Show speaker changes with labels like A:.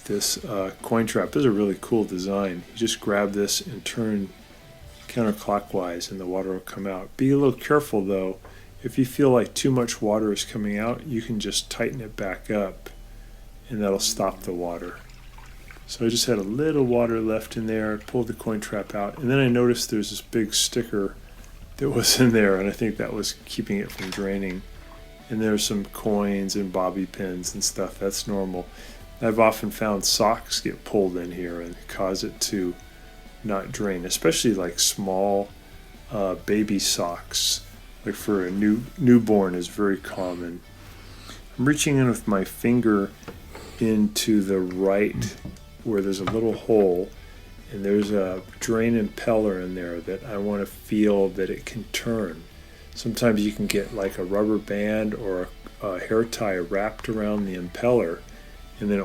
A: this coin trap. This is a really cool design. You just grab this and turn counterclockwise and the water will come out. Be a little careful though. If you feel like too much water is coming out, you can just tighten it back up and that'll stop the water. So I just had a little water left in there, pulled the coin trap out, and then I noticed there's this big sticker that was in there, and I think that was keeping it from draining. And there's some coins and bobby pins and stuff. That's normal. I've often found socks get pulled in here and cause it to not drain, especially like small baby socks, like for a newborn is very common. I'm reaching in with my finger into the right where there's a little hole, and there's a drain impeller in there that I want to feel that it can turn. Sometimes you can get like a rubber band or a hair tie wrapped around the impeller, and then